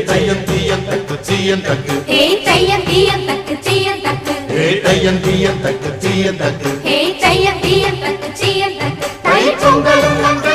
தையம் தீயம் தக்கு சீயம் தக்கு தையம் தீயம் தக்கு சீயம் தக்கு தையம் தீயம் தக்கு சீயம் தக்கு தையம் தீயம் தக்கு சீயம் தக்கு தை பொங்கலும்